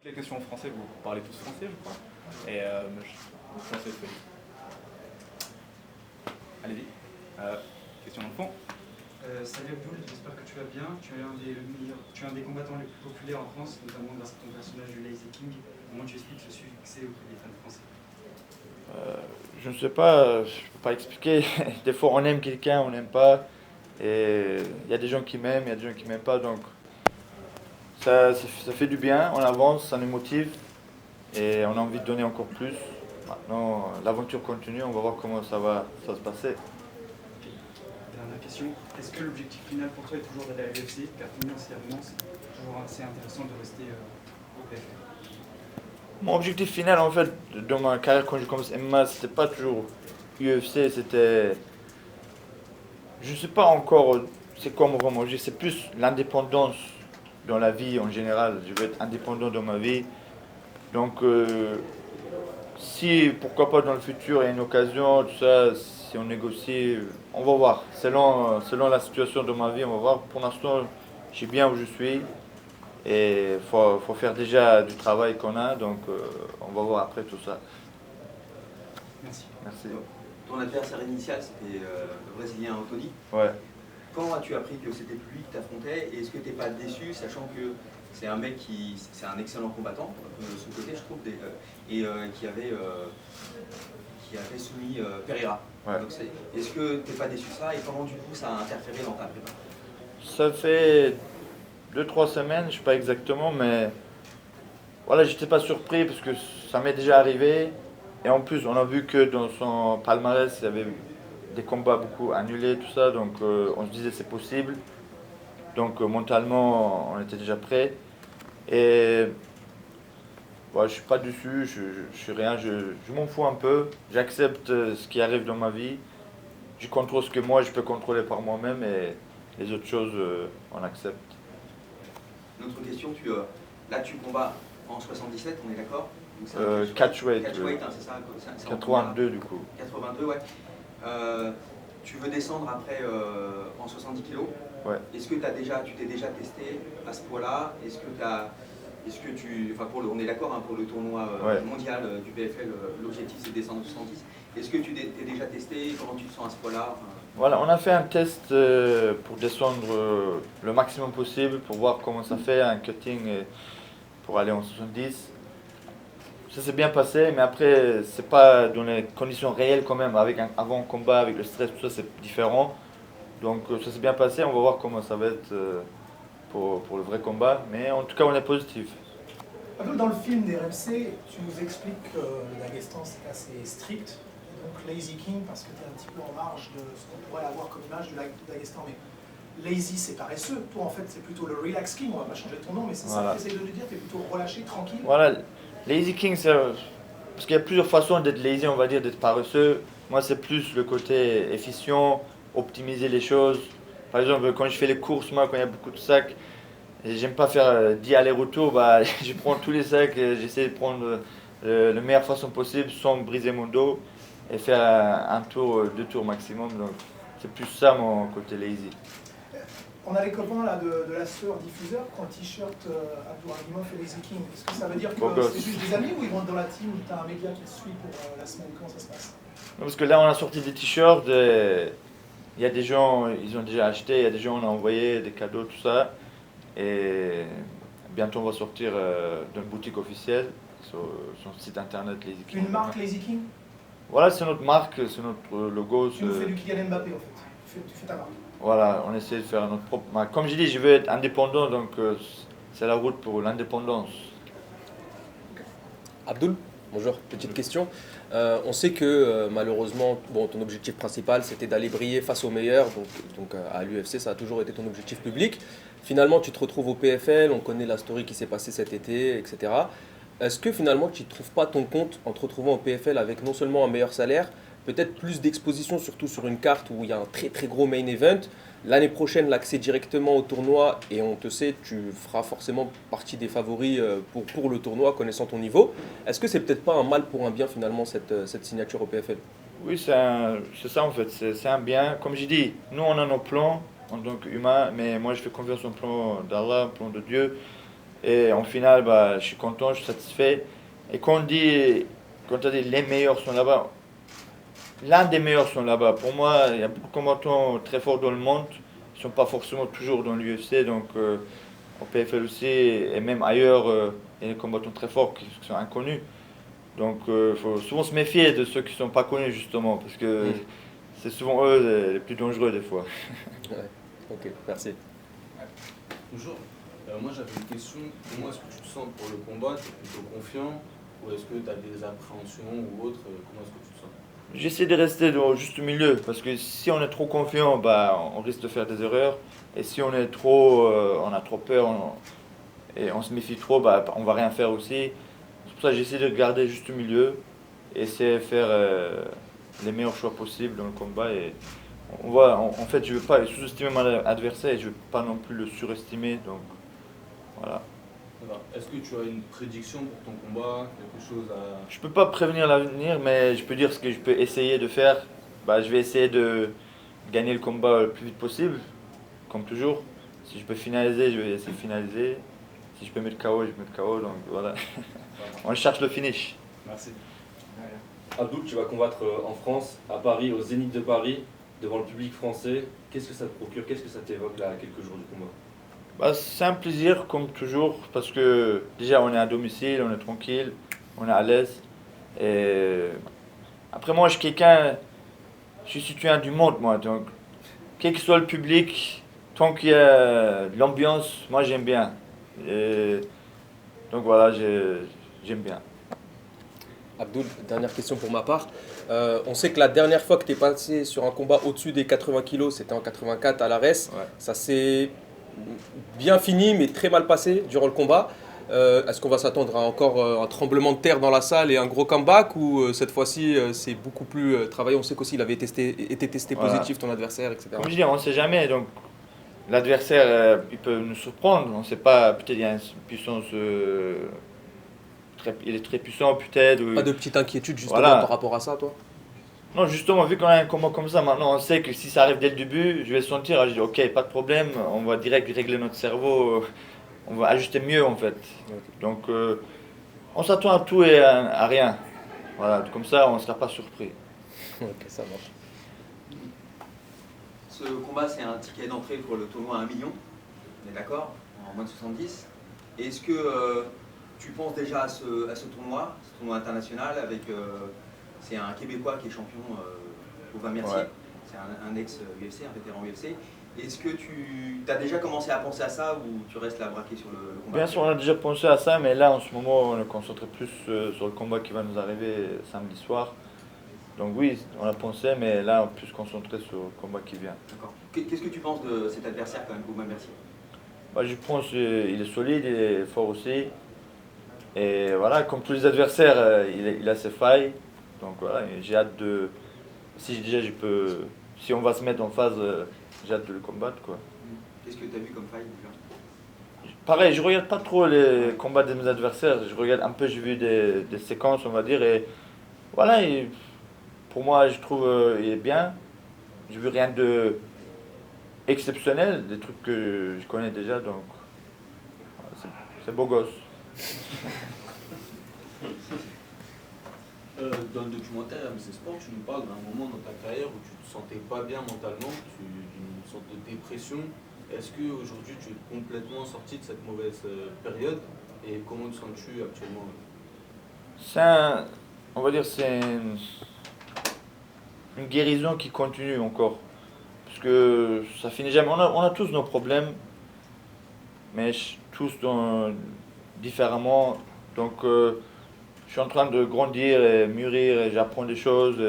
Les questions en français, vous parlez tous français, je crois. Et français, oui. Allez-y. Question dans le fond. Salut Abdul, j'espère que tu vas bien. Tu es un des combattants les plus populaires en France, notamment grâce à ton personnage de Lazy King. Comment tu expliques le succès auprès des fans français? Je ne sais pas, je ne peux pas expliquer. Des fois, on aime quelqu'un, on n'aime pas. Et il y a des gens qui m'aiment, il y a des gens qui m'aiment pas. Donc, ça fait du bien, on avance, ça nous motive. Et on a envie de donner encore plus. Maintenant, l'aventure continue, on va voir comment ça va se passer. Dernière question. Est-ce que l'objectif final pour toi est toujours d'aller à l'UFC? Car financièrement, c'est toujours assez intéressant de rester au PFL. Mon objectif final, en fait, dans ma carrière quand j'ai commencé MMA, c'était pas toujours UFC, c'était. Je ne sais pas encore c'est quoi mon vraiment objectif, c'est plus l'indépendance dans la vie en général. Je veux être indépendant dans ma vie. Donc, si, pourquoi pas dans le futur, il y a une occasion, tout ça, si on négocie, on va voir. Selon la situation de ma vie, on va voir. Pour l'instant, je suis bien où je suis. Et faut faire déjà du travail qu'on a, donc on va voir après tout ça. Merci. Merci. Ton adversaire initial, c'était le Brésilien Anthony. Ouais. Quand as-tu appris que c'était plus lui que t'affrontais? Et est-ce que t'es pas déçu, sachant que c'est un mec c'est un excellent combattant, de son côté, je trouve, qui avait soumis Pereira. Ouais. Donc est-ce que t'es pas déçu de ça, et comment du coup ça a interféré dans ta prépa? Ça fait 2-3 semaines, je sais pas exactement, mais voilà, j'étais pas surpris parce que ça m'est déjà arrivé. Et en plus, on a vu que dans son palmarès, il y avait des combats beaucoup annulés, tout ça, donc on se disait c'est possible. Donc mentalement, on était déjà prêt. Et ouais, je suis pas dessus, je suis rien, je m'en fous un peu. J'accepte ce qui arrive dans ma vie. Je contrôle ce que moi je peux contrôler par moi-même et les autres choses, on accepte. Une autre question, là tu combats en 77, on est d'accord? Catchweight, Catchweight, hein, c'est ça? 82 du coup. 82, ouais. Tu veux descendre après en 70 kg. Ouais. Est-ce que tu t'es déjà testé à ce poids-là? On est d'accord, hein, pour le tournoi mondial du PFL, l'objectif c'est de descendre en 70. Est-ce que tu t'es déjà testé? Comment tu te sens à ce poids-là? Voilà, on a fait un test pour descendre le maximum possible, pour voir comment ça fait, un cutting pour aller en 70. Ça s'est bien passé, mais après, c'est pas dans les conditions réelles quand même, avec un avant-combat, avec le stress, tout ça, c'est différent. Donc ça s'est bien passé, on va voir comment ça va être pour le vrai combat, mais en tout cas, on est positif. Dans le film des RMC, tu nous expliques que le Daghestan c'est assez strict, et donc Lazy King parce que tu es un petit peu en marge de ce qu'on pourrait avoir comme image du Daghestan. Mais Lazy c'est paresseux, toi en fait c'est plutôt le Relax King, on va pas changer ton nom, mais c'est ça que tu essayes de nous dire, tu es plutôt relâché, tranquille. Voilà, Lazy King, parce qu'il y a plusieurs façons d'être lazy, on va dire, d'être paresseux. Moi c'est plus le côté efficient, optimiser les choses. Par exemple, quand je fais les courses, moi quand il y a beaucoup de sacs, et j'aime pas faire 10 allers-retours, bah, je prends tous les sacs et j'essaie de prendre la meilleure façon possible sans briser mon dos et faire un tour, 2 tours maximum. Donc c'est plus ça mon côté lazy. On a les copains là, de la sœur diffuseur qui ont le t-shirt Abdouragimov et Lazy King. Est-ce que ça veut dire que c'est juste des amis ou ils vont dans la team ou tu as un média qui te suit pour la semaine? Comment ça se passe? Non, parce que là on a sorti des t-shirts, il y a des gens, ils ont déjà acheté, il y a des gens, on a envoyé des cadeaux, tout ça. Et bientôt on va sortir d'une boutique officielle sur son site internet Lazy King. Une marque Lazy King? Voilà, c'est notre marque, c'est notre logo. Tu nous fais du Kylian Mbappé en fait, tu fais ta marque. Voilà, on essaie de faire notre propre marque. Comme j'ai dit, je veux être indépendant, donc c'est la route pour l'indépendance. Abdul, bonjour, petite question. On sait que malheureusement, ton objectif principal c'était d'aller briller face aux meilleurs, donc à l'UFC ça a toujours été ton objectif public. Finalement tu te retrouves au PFL, on connaît la story qui s'est passée cet été, etc. Est-ce que finalement tu ne trouves pas ton compte en te retrouvant au PFL avec non seulement un meilleur salaire, peut-être plus d'exposition, surtout sur une carte où il y a un très très gros main event? L'année prochaine, l'accès directement au tournoi, et on te sait, tu feras forcément partie des favoris pour le tournoi, connaissant ton niveau. Est-ce que c'est peut-être pas un mal pour un bien finalement cette signature au PFL? Oui, c'est ça en fait, c'est un bien. Comme j'ai dit, nous on a nos plans en tant qu'humains, mais moi je fais confiance au plan d'Allah, au plan de Dieu. Et en finale, bah, je suis content, je suis satisfait. Et quand on dit les meilleurs sont là-bas, l'un des meilleurs sont là-bas. Pour moi, il y a beaucoup de combattants très forts dans le monde. Ils ne sont pas forcément toujours dans l'UFC. Donc, au PFL aussi, et même ailleurs, il y a des combattants très forts qui sont inconnus. Donc, il faut souvent se méfier de ceux qui ne sont pas connus, justement, parce que c'est souvent eux les plus dangereux, des fois. Ouais. Ok, merci. Bonjour. Moi j'avais une question. Comment est-ce que tu te sens pour le combat? Tu es plutôt confiant ou est-ce que tu as des appréhensions ou autre? Comment est-ce que tu te sens? J'essaie de rester dans le juste milieu, parce que si on est trop confiant, bah, on risque de faire des erreurs. Et si on est trop, on a trop peur et on se méfie trop, bah, on va rien faire aussi. C'est pour ça que j'essaie de garder juste le milieu, et essayer de faire les meilleurs choix possibles dans le combat. Et en fait, je ne veux pas sous-estimer mon adversaire et je ne veux pas non plus le surestimer. Donc voilà. Est-ce que tu as une prédiction pour ton combat? Quelque chose à... Je peux pas prévenir l'avenir, mais je peux dire ce que je peux essayer de faire. Bah, je vais essayer de gagner le combat le plus vite possible, comme toujours. Si je peux finaliser, je vais essayer de finaliser. Si je peux mettre KO, je vais mettre KO. Donc voilà. On cherche le finish. Merci. Abdoul, tu vas combattre en France, à Paris, au Zénith de Paris, devant le public français. Qu'est-ce que ça te procure? Qu'est-ce que ça t'évoque là, à quelques jours du combat? Bah, c'est un plaisir, comme toujours, parce que déjà on est à domicile, on est tranquille, on est à l'aise. Et après, moi, je suis citoyen du monde, moi. Donc, quel que soit le public, tant qu'il y a de l'ambiance, moi j'aime bien. Et donc voilà, j'aime bien. Abdoul, dernière question pour ma part. On sait que la dernière fois que tu es passé sur un combat au-dessus des 80 kg, c'était en 84 à l'ARES. Ouais. Ça s'est bien fini, mais très mal passé durant le combat. Est-ce qu'on va s'attendre à encore un tremblement de terre dans la salle et un gros comeback, ou cette fois-ci c'est beaucoup plus travaillé? On sait qu'aussi il avait été testé Voilà. positif, ton adversaire, etc. Comme je dis, on ne sait jamais. Donc, l'adversaire, il peut nous surprendre. On ne sait pas, peut-être il y a une puissance. Il est très puissant, peut-être. Ou... Pas de petite inquiétude justement Voilà. par rapport à ça, toi? Non, justement, vu qu'on a un combat comme ça, maintenant on sait que si ça arrive dès le début, je vais sentir, je dis ok, pas de problème, on va direct régler notre cerveau, on va ajuster mieux en fait. Donc on s'attend à tout et à rien. Voilà, comme ça on ne sera pas surpris. Ok, ça marche. Ce combat, c'est un ticket d'entrée pour le tournoi à 1 million, on est d'accord, en moins de 70. Est-ce que tu penses déjà à ce tournoi international avec... c'est un Québécois qui est champion au 20 Mercier, Ouais. c'est un ex-UFC, un vétéran UFC. Est-ce que tu as déjà commencé à penser à ça ou tu restes là braqué sur le combat? Bien sûr, on a déjà pensé à ça, mais là en ce moment on est concentré plus sur le combat qui va nous arriver samedi soir. Donc oui, on a pensé, mais là on est plus concentré sur le combat qui vient. D'accord. Qu'est-ce que tu penses de cet adversaire quand même, Bouba Mercier? Bah, je pense qu'il est solide, il est fort aussi. Et voilà, comme tous les adversaires, il a ses failles. Donc voilà, j'ai hâte de... Si on va se mettre en phase, j'ai hâte de le combattre, quoi. Qu'est-ce que tu as vu comme faille déjà? Pareil, je regarde pas trop les combats de mes adversaires. Je regarde un peu, j'ai vu des séquences, on va dire. Et voilà, pour moi, je trouve il est bien. J'ai vu rien de exceptionnel, des trucs que je connais déjà, donc voilà, c'est beau gosse. Dans le documentaire MC Sport, tu nous parles d'un moment dans ta carrière où tu te sentais pas bien mentalement, d'une sorte de dépression. Est-ce qu'aujourd'hui tu es complètement sorti de cette mauvaise période et comment te sens-tu actuellement? On va dire c'est une guérison qui continue encore. Parce que ça finit jamais. On a tous nos problèmes, mais tous différemment. Donc je suis en train de grandir et mûrir et j'apprends des choses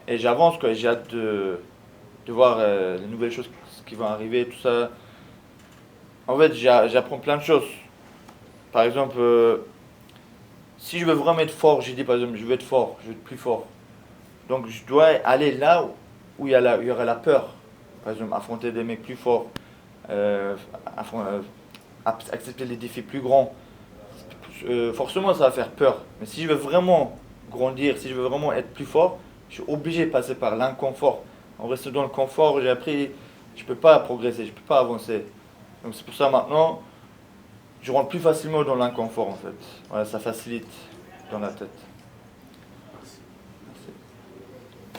et j'avance, quoi. J'ai hâte de voir les nouvelles choses qui vont arriver, tout ça. En fait, j'apprends plein de choses. Par exemple, si je veux vraiment être fort, j'ai dit par exemple, je veux être fort, je veux être plus fort. Donc je dois aller là où il y aura la peur. Par exemple, affronter des mecs plus forts, accepter les défis plus grands. Forcément, ça va faire peur. Mais si je veux vraiment grandir, si je veux vraiment être plus fort, je suis obligé de passer par l'inconfort. En restant dans le confort, j'ai appris, je ne peux pas progresser, je ne peux pas avancer. Donc c'est pour ça maintenant, je rentre plus facilement dans l'inconfort en fait. Voilà, ça facilite dans la tête.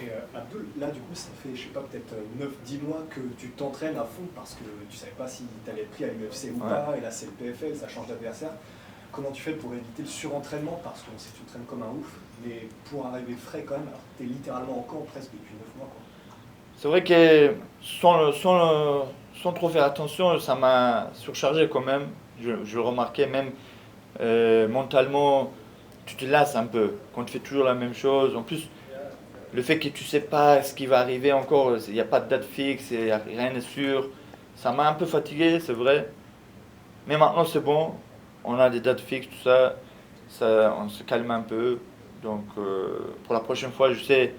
Et Abdul, là du coup ça fait, je sais pas, peut-être 9-10 mois que tu t'entraînes à fond parce que tu savais pas si tu allais être pris à l'UFC ou pas, et là c'est le PFL, ça change d'adversaire. Comment tu fais pour éviter le surentraînement? Parce qu'on sait que tu t'entraînes comme un ouf, mais pour arriver frais quand même, alors tu es littéralement en camp presque depuis 9 mois. Quoi. C'est vrai que sans trop faire attention, ça m'a surchargé quand même. Je le remarquais même mentalement, tu te lasses un peu quand tu fais toujours la même chose. En plus, le fait que tu sais pas ce qui va arriver encore, il n'y a pas de date fixe, rien n'est sûr. Ça m'a un peu fatigué, c'est vrai. Mais maintenant c'est bon, on a des dates fixes, tout ça, on se calme un peu. Donc pour la prochaine fois, je sais,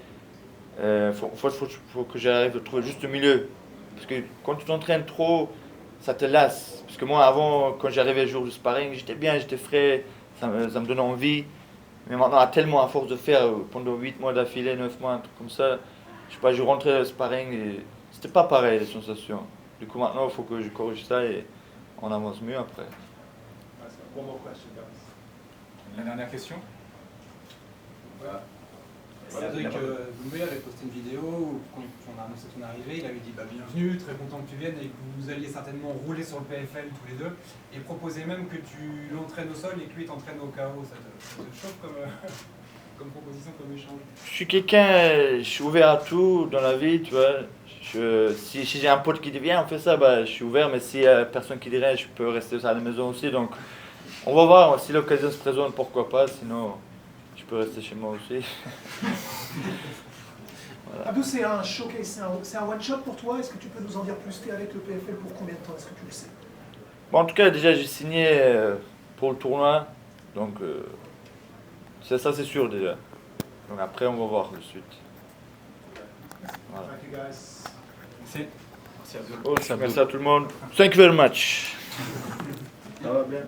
faut que j'arrive à trouver juste le milieu. Parce que quand tu t'entraînes trop, ça te lasse. Parce que moi avant, quand j'arrivais le jour du sparring, j'étais bien, j'étais frais, ça me donnait envie. Mais maintenant, tellement à force de faire pendant 8 mois d'affilée, 9 mois, un truc comme ça, je sais pas, je rentrais au sparring et c'était pas pareil les sensations. Du coup, maintenant, il faut que je corrige ça et on avance mieux après. La dernière question. Cédric Doumbé avait posté une vidéo où quand on a annoncé ton arrivée, il avait dit bienvenue, très content que tu viennes et que vous alliez certainement rouler sur le PFL tous les deux et proposait même que tu l'entraînes au sol et que lui t'entraîne au KO. Ça te chauffe comme proposition, comme échange? Je suis ouvert à tout dans la vie, tu vois. Si j'ai un pote qui dit viens, on fait ça, je suis ouvert, mais s'il y a personne qui dirait, je peux rester à la maison aussi. Donc on va voir, si l'occasion se présente, pourquoi pas, sinon je peux rester chez moi aussi. Voilà. Abdou, c'est un showcase, c'est un one-shot pour toi. Est-ce que tu peux nous en dire plus? Tu es avec le PFL pour combien de temps? Est-ce que tu le sais? Bon, en tout cas, déjà, j'ai signé pour le tournoi. Donc, ça c'est sûr déjà. Donc après, on va voir le suite. Voilà. Merci. Merci Abdul. Merci à tout le monde. Thank you very much. Ça va bien.